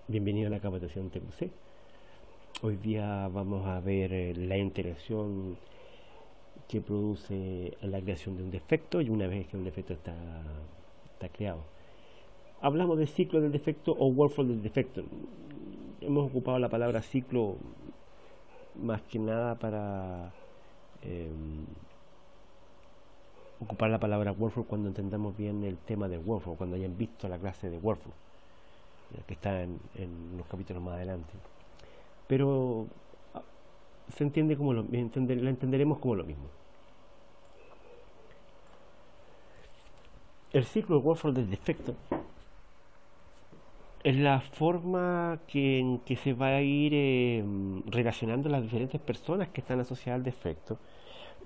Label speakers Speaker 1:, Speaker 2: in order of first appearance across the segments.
Speaker 1: Bienvenido a la capacitación TQC. Hoy día vamos a ver la interacción que produce la creación de un defecto y una vez que un defecto está creado. Hablamos del ciclo del defecto o workflow del defecto. Hemos ocupado la palabra ciclo más que nada para ocupar la palabra workflow cuando entendamos bien el tema del workflow, cuando hayan visto la clase de workflow que está en los capítulos más adelante. Pero se entiende como la entenderemos como lo mismo. El ciclo de workflow del defecto es la forma en que se va a ir relacionando las diferentes personas que están asociadas al defecto,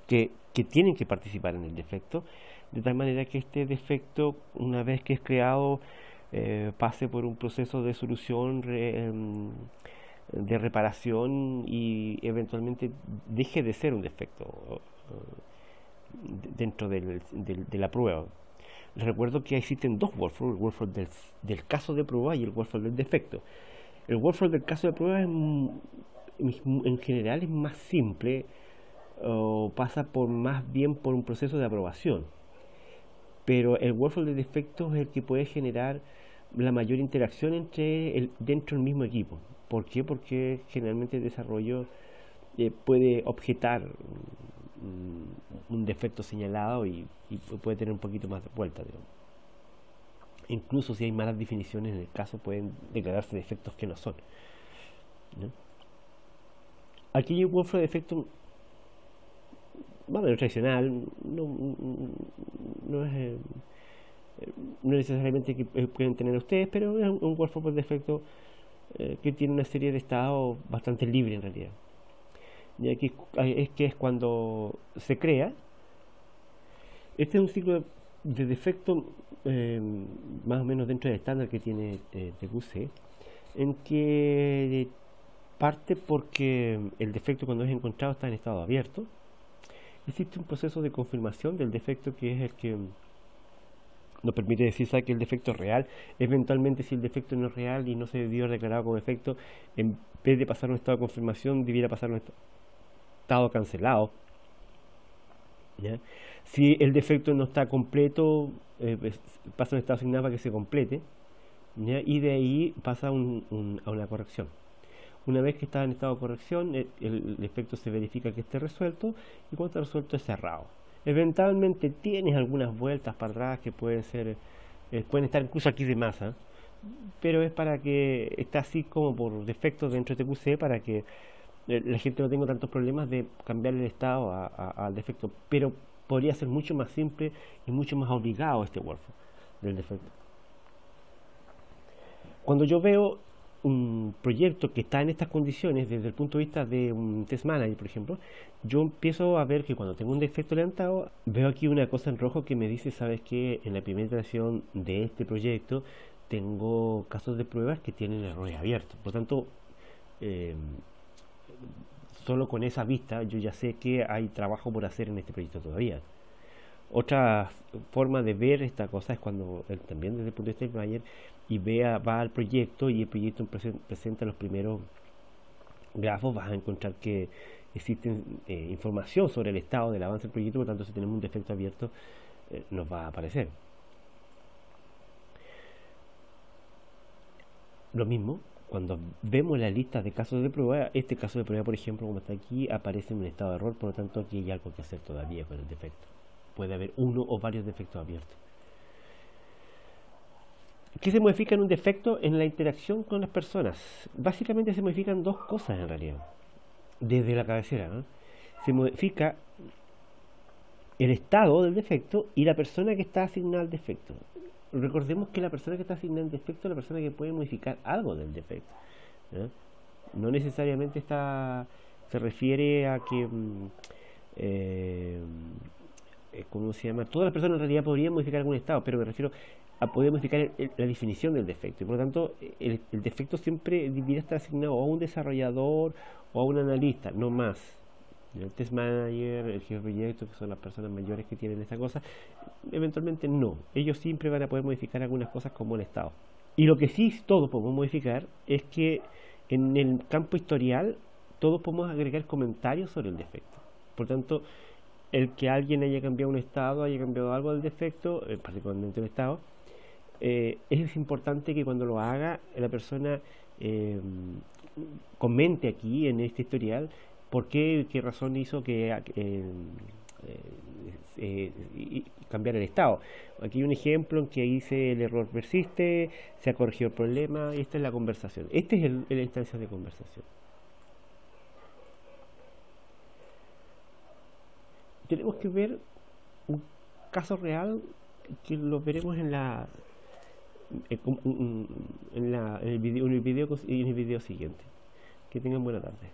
Speaker 1: que tienen que participar en el defecto, de tal manera que este defecto, una vez que es creado, pase por un proceso de solución, de reparación y eventualmente deje de ser un defecto dentro de la prueba. Les recuerdo que existen dos workflows: el workflow del caso de prueba y el workflow del defecto. El workflow del caso de prueba en general es más simple, pasa más bien por un proceso de aprobación, pero el workflow de defectos es el que puede generar la mayor interacción dentro del mismo equipo. ¿Por qué? Porque generalmente el desarrollo puede objetar un defecto señalado y puede tener un poquito más de vuelta, digamos. Incluso si hay malas definiciones en el caso, pueden declararse defectos que no son, ¿no? Aquí hay un workflow de defecto más o menos tradicional, no es no necesariamente que pueden tener ustedes, pero es un workflow por defecto que tiene una serie de estados bastante libre en realidad. Y aquí es cuando se crea. Este es un ciclo de defecto más o menos dentro del estándar que tiene TQC, en que parte porque el defecto, cuando es encontrado, está en estado abierto. Existe un proceso de confirmación del defecto que es el que nos permite decir que el defecto es real. Eventualmente, si el defecto no es real y no se debió declarado como defecto, en vez de pasar un estado de confirmación, debiera pasar un estado cancelado, ¿ya? Si el defecto no está completo, pasa un estado asignado para que se complete, ¿ya? Y de ahí pasa a una corrección. Una vez que está en estado de corrección, el defecto se verifica que esté resuelto, y cuando está resuelto es cerrado. Eventualmente tienes algunas vueltas para atrás que pueden estar incluso aquí de masa, pero es para que está así como por defecto dentro de TQC, para que la gente no tenga tantos problemas de cambiar el estado al defecto. Pero podría ser mucho más simple y mucho más obligado este workflow del defecto. Cuando yo veo un proyecto que está en estas condiciones desde el punto de vista de un test manager, por ejemplo, yo empiezo a ver que cuando tengo un defecto levantado, veo aquí una cosa en rojo que me dice: sabes que en la primera iteración de este proyecto tengo casos de pruebas que tienen errores abiertos. Por tanto, solo con esa vista yo ya sé que hay trabajo por hacer en este proyecto todavía. Otra forma de ver esta cosa es cuando también desde el punto de vista del manager y va al proyecto y el proyecto presenta los primeros grafos, vas a encontrar que existe información sobre el estado del avance del proyecto. Por tanto, si tenemos un defecto abierto, nos va a aparecer. Lo mismo cuando vemos la lista de casos de prueba. Este caso de prueba, por ejemplo, como está aquí, aparece en un estado de error. Por lo tanto, aquí hay algo que hacer todavía con el defecto. Puede haber uno o varios defectos abiertos. ¿Qué se modifica en un defecto? En la interacción con las personas. Básicamente se modifican dos cosas en realidad, desde la cabecera, ¿no? Se modifica el estado del defecto y la persona que está asignada al defecto. Recordemos que la persona que está asignada al defecto es la persona que puede modificar algo del defecto, ¿no? No necesariamente se refiere a que ¿cómo se llama? Todas las personas en realidad podrían modificar algún estado, pero me refiero a poder modificar la definición del defecto. Y por lo tanto, el defecto siempre debería estar asignado a un desarrollador o a un analista, no más. El test manager, el jefe de proyecto, que son las personas mayores que tienen esta cosa, eventualmente no. Ellos siempre van a poder modificar algunas cosas como el estado. Y lo que sí todos podemos modificar es que en el campo historial todos podemos agregar comentarios sobre el defecto. Por tanto, el que alguien haya cambiado un estado, haya cambiado algo del defecto, particularmente un estado, es importante que cuando lo haga la persona eh, comente aquí en este historial por qué razón hizo que cambiar el estado. Aquí hay un ejemplo en que dice el error persiste, se ha corregido el problema, y esta es la conversación. Esta es la instancia de conversación. Tenemos que ver un caso real que lo veremos en el video siguiente. Que tengan buena tarde.